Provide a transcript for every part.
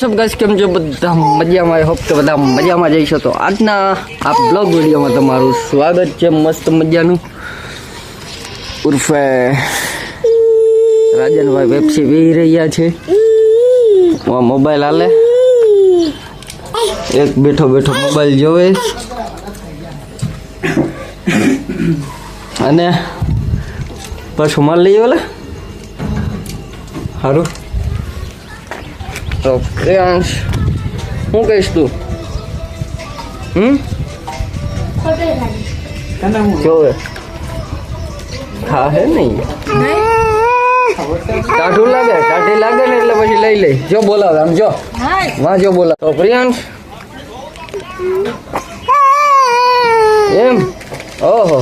सब गाइस કેમ છો બધા મજામાં આઈ હોપ કે બધા મજામાં જઈશો તો આજના આ બ્લોગ વિડિયોમાં તમારું સ્વાગત છે મસ્ત મજાનું ઉર્ફે રાજનભાઈ પેપ્સી પી રહ્યા છે મોબાઈલ હાલે એક બેઠો બેઠો મોબાઈલ જોવે અને પાછું માલ લઈ ઓલે હારું तो प्रियांश હું કહીશ તું જોવે હા હે નહીં ટાઢું લાગે ટાઢી લાગે ને એટલે પછી લઈ લઈ જો બોલાવે આમ જો વાં જો બોલાવે તો પ્રિयांश એમ ઓહો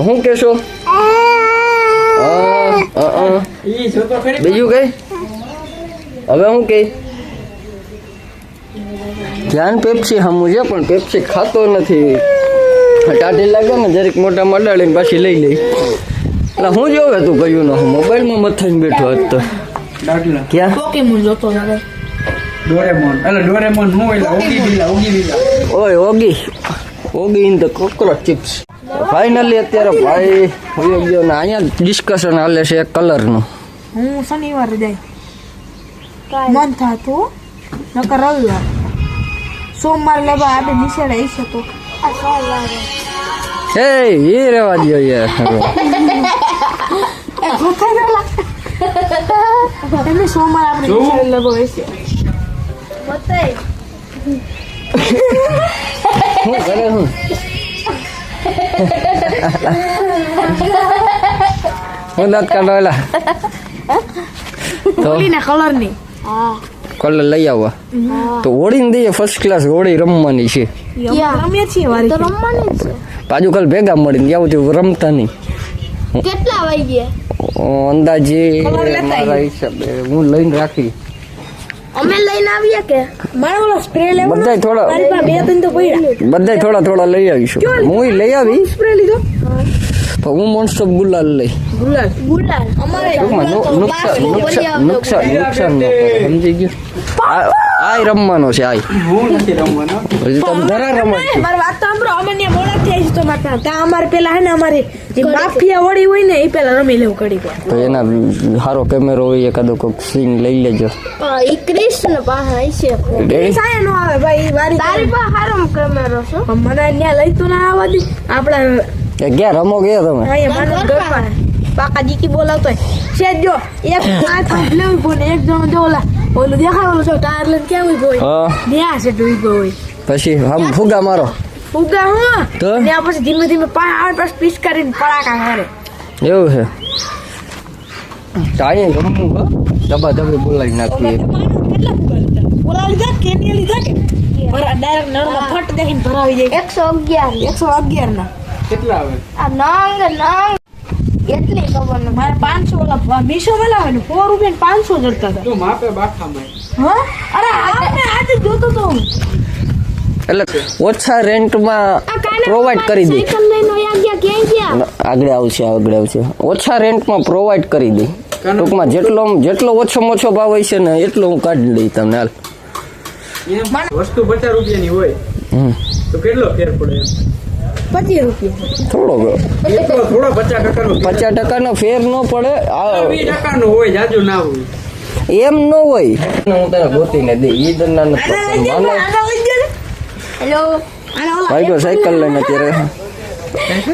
હું કહેશો બીજું કઈ હવે હું કે ધ્યાન પેપ્સી હમું છે પણ પેપ્સી ખાતો નથી ટાઢી લાગે ને જરીક મોટા મડાડીને પાછી લઈ લઈ એટલે હું જોવે તું કહ્યું ને હું મોબાઈલમાં મથાઈને બેઠો હતો તો ક્યાં પોકેમોન જોતો હવે ડોરેમોન એટલે ડોરેમોન હું એટલે ઓય Oggy in the cockroach chips finally અત્યારે ભાઈ હોય ગયો ને અહીંયા ડિસ્કશન હાલે છે કલરનું હું શનિવારે જાય મન થતું નકર રવિવાર સોમવાર લેવા આપણે નિશાળે આવી શકો એ રેવા દો યાર એમને સોમવાર આપણે નિશાળે લેવા હશે હું કરે હું હું દાંત કાઢવાલા કલર ની કલર લઈ આવવા તો હોળી દઈએ ફર્સ્ટ ક્લાસ હોળી રમવાની છે પાછું કાલ ભેગા મળીને જાવ તો રમતા નહીં કેટલા વાગ્યા અંદાજે મારા હિસાબે હું લઈને રાખી અમે લઈને આવીએ કે મારો ઓલો સ્પ્રે લેવો બધાય થોડા મારી પાસે બે ત્રણ તો પડ્યા બધાય થોડા થોડા લઈ આવીશું હું લઈ આવી સ્પ્રે લીધો તો હું મોનસ્ટોપ ગુલાલ લઈ ગુલાલ અમારે નુકસાન સમજી ગયું આ રમવાનો છે આ હું નથી રમવાનો હજી તમે ધરા રમો છો મારી વાત તો સાંભળો અમે ને મોડા થઈ છે તો માતા ત્યાં અમારે પેલા હે ને અમારી જે માફિયા વળી હોય ને એ પેલા રમી લેવું કડી તો એના સારો કેમેરો હોય એકાદો કોઈક સીન લઈ લેજો ઈ કૃષ્ણ પાસે છે સાય નો આવે ભાઈ વારી તારી પાસે હારો કેમેરો છે મને ત્યાં લઈ તો ના આવવા દે આપડા ક્યાં રમો ગયા તમે અહીંયા માનવ ગરબા પાકા જીકી બોલાવતો છે જો એક હાથ લેવું બોને એક જણો જો ઓલું દેખાડો છો ટાયર લઈને કેમ હોય ત્યાં છે ડૂઈ ગયો પછી હમ ફુગા મારો ફુગા હું તો ત્યાં પછી ધીમે ધીમે આવે પછી પીસ કરીને પડાકા કરે એવું છે ટાઈએ રમવું હો દબા દબે બોલાવી નાખીએ કેટલા ફુગા લીધા ઓલા લીધા કે ની લીધા કે ડાયરેક્ટ નળમાં ફટ દેખીને ભરાવી જાય 111 ના કેટલા આવે આ નંગ એટલી ખબર ન મારે 500 ઓલા મીશો વાળા ને 4 રૂપિયા 500 જડતા હતા તું માપે બાખામાં હા અરે આપણે આજે જોતો તો એટલે ઓછા રેન્ટમાં પ્રોવાઈડ કરી દે સાયકલ લઈને ગયા ક્યાં ગયા આગળ આવશે ઓછા રેન્ટમાં પ્રોવાઈડ કરી દે ટૂંકમાં જેટલો ઓછોમાં ઓછો ભાવ હોય છે ને એટલો હું કાઢી દઈ તમને હાલ વસ્તુ 50 રૂપિયાની હોય તો કેટલો ફેર પડે 25 રૂપિયા થોડો 50% નો ફેર ન પડે 20% નો હોય જાજુ ના હોય એમ ન હોય હું તને ગોતીને દે ઈ દરના ન હેલો ભાઈ ગયો સાયકલ લઈને અત્યારે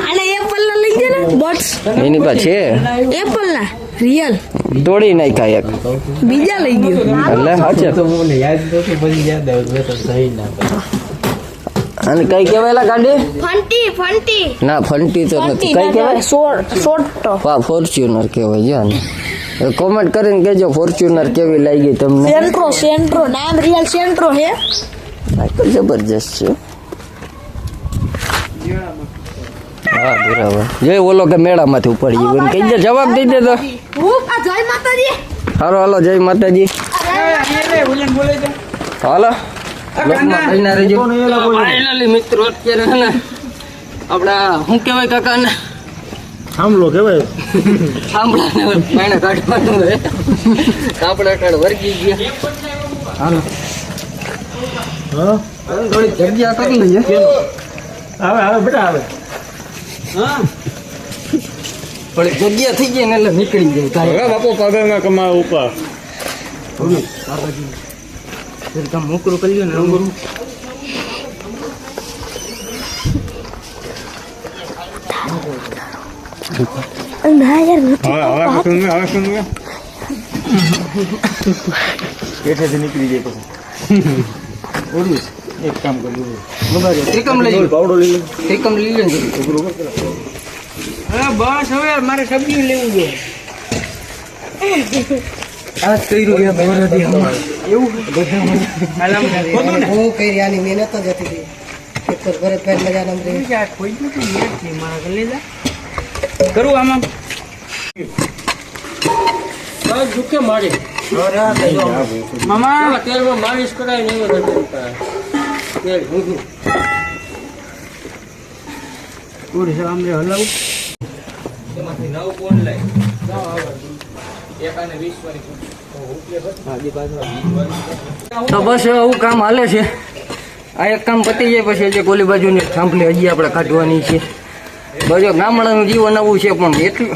આને એપલ ના લઈ જાય ને બટ્સ એની પાસે છે એપલ ના રિયલ દોડી નાખ્યા એક બીજા લઈ ગયો એટલે સાચે તો મને યાદ નથી પછી યાદ આવે મેં તો સહી ના અને કઈ કહેવાયલા ગાડી ફંટી ના ફંટી તો નથી કઈ કહેવાય શોર્ટ હા ફોર્ચ્યુનર કહેવાય છે ને કોમેન્ટ કરીને કહેજો ફોર્ચ્યુનર કેવી લાગી તમને સેન્ટ્રો નામ રિયલ સેન્ટ્રો હે સાયકલ જબરજસ્ત છે હા બરાબર જોઈ ઓલો કે મેળામાંથી ઉપાડી ગયો કહી દે જવાબ દઈ દે તો જય માતાજી હાલો જય માતાજી હાલો મિત્રો અત્યારે હે ને આપડા શું કેવાય કાકા ને થાંભલો કેવાય થાંભલા પાણી કાઢવાનું આપણે વર્ગી ગયા હાલો થોડી જગ્યા કરી લઈએ હવે બેટા હવે હા થોડી જગ્યા થઈ ગઈ ને એટલે નીકળી જાય કાંઈ બાપુ પગારના કમાવા ઉપર કામ મોકરું કરી લ્યો ને રંગોરું ના યાર હવે શું પેઠેથી નીકળી જાય પછી એક કામ કરવું ત્રિકમ લઈ લો પાવડો લઈ લો ત્રિકમ લઈ લો હા બસ હવે મારે સબ્જી લેવું છે આ કર્યું એ બરોબર એવું હું કરી આની મહેનત જ હતી એક તો ઘરે ફેર મજાના કરું આમાં દુખે મારે મામા તેલમાં માલિશ કરાય ને એવું તેલ ભૂગું પૂરી છે આમ રે હલાવું એમાંથી 9 કોણ લઈ તો બસ આવું કામ હાલે છે આ એક કામ પતી જાય પછી જે કોલી બાજુની સાંભળી હજી આપણે કાઢવાની છે બધું ગામડાનું જીવન આવું છે પણ એટલું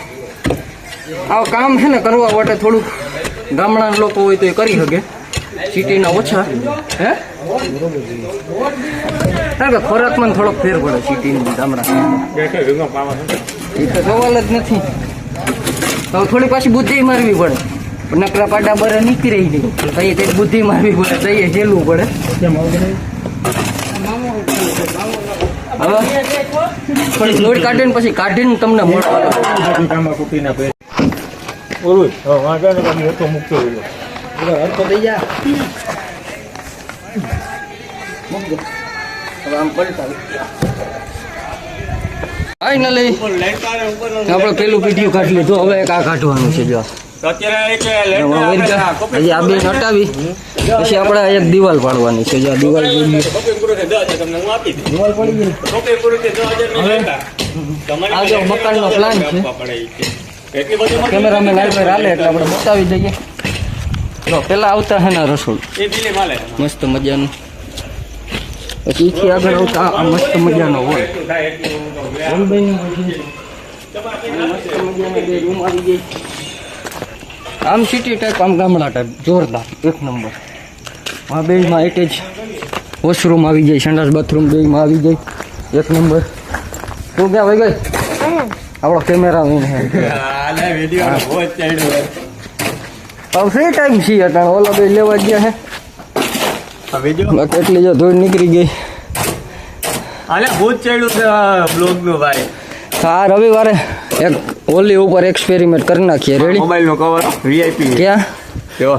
આવું કામ છે ને કરવા માટે થોડુંક ગામડાના લોકો હોય તો એ કરી શકે સિટીના ઓછા હે કારણ કે ખોરાકમાં થોડોક ફેર પડે સિટીની ગામડા એ તો સવાલ જ નથી તો થોડી પાછી બુદ્ધિ મારવી પડે નકરા પાડા બરે નીકળી નહીં કઈ તે બુદ્ધિ મારવી પડે તઈએ હેલવું પડે હવે થોડીક લોટ કાઢીને પછી કાઢીને તમને મળવાનું ઓલું વાંધો ને તમે હતો મૂકતો રહ્યો હરખો થઈ જા મૂકજો હવે આમ પલટાવી ફાઈનલી આપણે પેલું પીઠિયું કાઢી લીધું હવે એક આ કાઢવાનું છે જો હજી આ બે હટાવી પછી આપણે એક દિવાલ પાડવાની છે જો આ દિવાલ જોઈએ દિવાલ પડી ગઈ આ જો મકાનનો પ્લાન છે કેમેરામેન લાઈવ હાલે એટલે આપણે બતાવી દઈએ જો પેલા આવતા હે ને રસોડ મસ્ત મજાનું પછી થી આગળ આવતા આ મસ્ત મજાનો હોય આમ સિટી ટાઈપ આમ ગામડા ટાઈપ જોરદાર એક નંબર આ બેમાં એટેચ વોશરૂમ આવી જાય સંડાસ બાથરૂમ બેમાં આવી જાય એક નંબર તું ક્યાં વહી ગઈ આપણો કેમેરા ફ્રી ટાઈમ છીએ અત્યારે ઓલા બે લેવા ગયા છે કેટલી જો ધોઈ નીકળી ગઈ હા રવિવારે એક ઓલી ઉપર એક્સપેરિમેન્ટ કરી નાખીએ રેડી મોબાઈલ નો કવર વીઆઈપી ક્યાં જો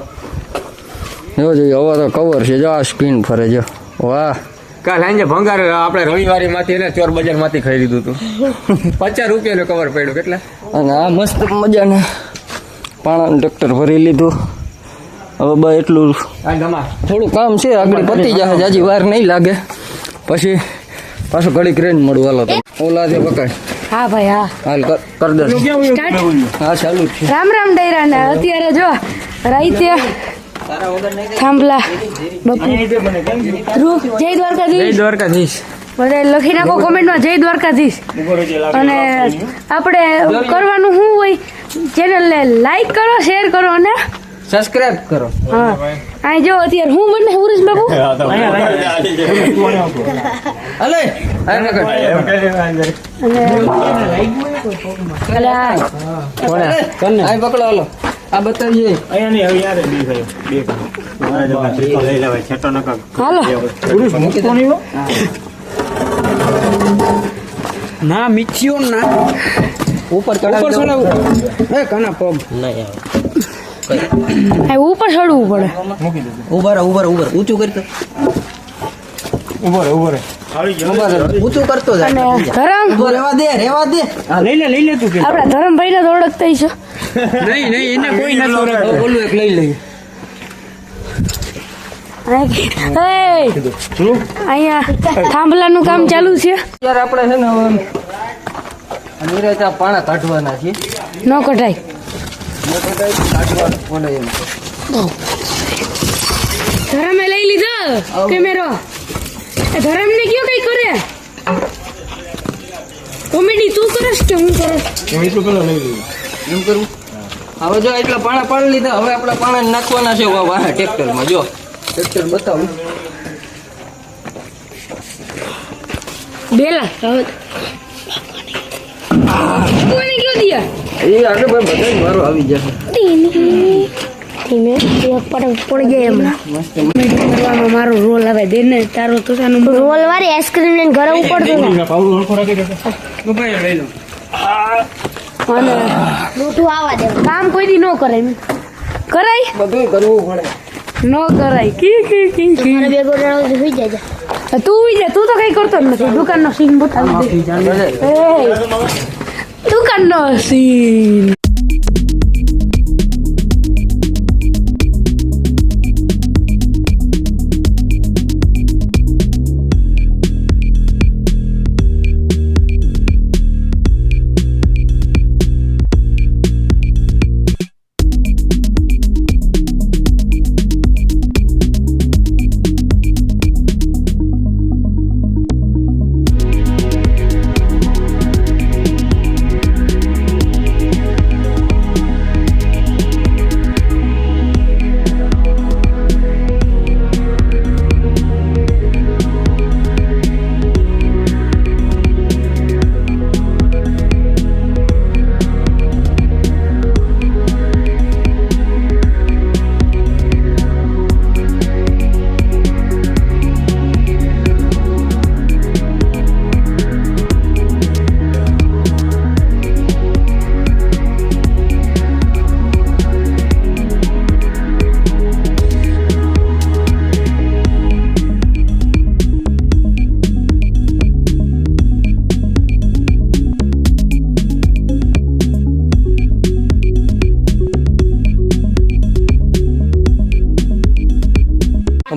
જો જોઈએ હવે તો કવર છે જો આ સ્પિન ફરે જો વાહ કાલ સાંજે ભંગાર આપણે રવિવારી માંથી ને ચોર બજાર માંથી ખરીદ્યું હતું 50 રૂપિયાનું કવર પડ્યું કેટલા અને આ મસ્ત મજાને પાણાનું ટ્રેક્ટર ભરી લીધું હવે બસ એટલું થોડું કામ છે આગળ પતી જશે જાજી વાર નહીં લાગે પછી પાછું ઘડીક રેન્જ મળવું હાલો તો ઓલા છે પકડ હા ભાઈ હા હાલ કર દે હા ચાલુ જ છે રામ રામ ડૈરા ને અત્યારે જો રાઈતે થાંભલા બપુ જય દ્વારકાધીશ બધા લખી નાખો કોમેન્ટમાં જય દ્વારકાધીશ અને આપણે કરવાનું શું હોય ચેનલને લાઈક કરો શેર કરો અને સબસ્ક્રાઇબ કરો હા અહીં જો અત્યારે હું બને ઉરેશ બાબુ અલે આ પકડો હાલો આ બતાવીએ હાલો ના મિચ્યો ના ઉપર ચડાવ એ કાના પગ અહીં ઉપર ચડવું પડે ઉભા ઊંચું કરતો ઊંચું કરતો અને ધરમ રેવા દે લઈ લે તું આપડા ધરમભાઈ ને તો ઓળખતા છો નહીં એને કોઈ નથી ઓળખતો. બોલું એક લઈ લઈએ અહીંયા થાંભલાનું કામ ચાલુ છે અત્યારે આપણે છે ને નીરજા પાણા કાઢવાના છે ન કઢાય કાઢવા પડે એમ ધરમે લઈ લીધો કેમેરો. એ ધરમ ને કયો કઈ કરે કોમેડી તું કરસ કે હું કરસ? એમ કરું. હવે જો એટલા પાણા પાડી લીધા, હવે આપણા પાણા નાખવાના છે વાહ ટ્રેક્ટરમાં. જો ટ્રેક્ટર બતાવું. બેલા હવે કોને કયો દિયા એ આગળ ભાઈ બધા મારો આવી જશે. ધીમે પડી જાય હમણાં. કોમેડી કરવામાં મારો રોલ આવે દે ને તારો તો સાનું રોલ વાળી આઈસ્ક્રીમ લઈને ઘરે ઉપડતું ને અને મોટું આવા દે. કામ કોઈ દી ન કરાય કરાય બધું કરવું પડે. ન કરાય કી કી કી કી મારે બેગો ડાળો સુઈ જાય. તું ઉઈ જા, તું તો કઈ કરતો જ નથી. દુકાનનો સીન બતાવી દે. એ દુકાનનો સીન.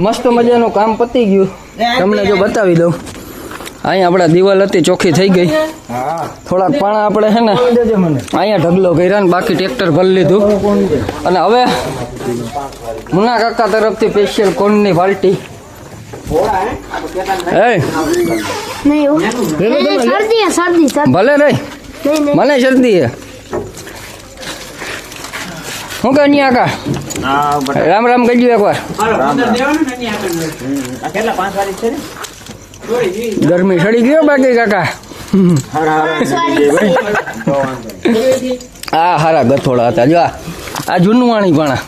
મસ્ત મજાનું કામ પતી ગયું. તમને જો બતાવી દઉં. અહીંયા આપણા દિવાલ હતી ચોખ્ખી થઈ ગઈ. થોડાક પાણા આપણે છે ને અહીંયા ઢગલો કર્યા ને બાકી ટ્રેક્ટર ભરી લીધું. અને હવે મુના કાકા તરફથી સ્પેશિયલ કોણની પાર્ટી. શરદી ભલે રહી મને શરદી હે. શું કહે નહીં આકા? રામ રામ કહેજો એકવાર. ગરમી સડી ગયો બાકી કાકા. હા હારા ગથોડા હતા. જો આ જૂનવાણી પાણા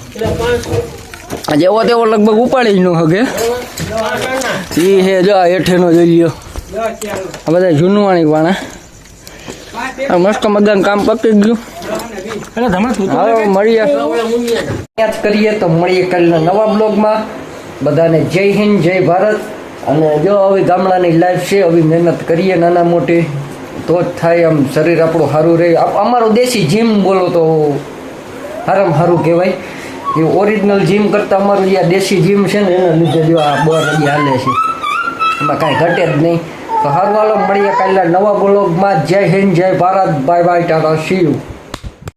જેવો તેવો લગભગ ઉપાડી જ ન હગે. ઈ હે જો આ હેઠેનો જોઈ લ્યો. આ બધા જૂનવાણી પાણા. મસ્ત મજાનું કામ પતી ગયું. હવે મળીએ યાદ કરીએ તો મળીએ કાલના નવા બ્લોગમાં. બધાને જય હિન્દ જય ભારત. અને જો હવે ગામડાની લાઈફ છે, હવે મહેનત કરીએ નાના મોટી તો જ થાય. આમ શરીર આપણું સારું રહે. અમારું દેશી જીમ બોલો તો સારામાં સારું કહેવાય. એ ઓરિજિનલ જીમ કરતાં અમારું જે દેશી જીમ છે ને એના લીધે જો આ બર હજી હાલે છે, એમાં કાંઈ ઘટે જ નહીં. તો સારું હાલો મળીએ કાલના નવા બ્લોગમાં. જય હિન્દ જય Bharat. Bye bye Tata C you.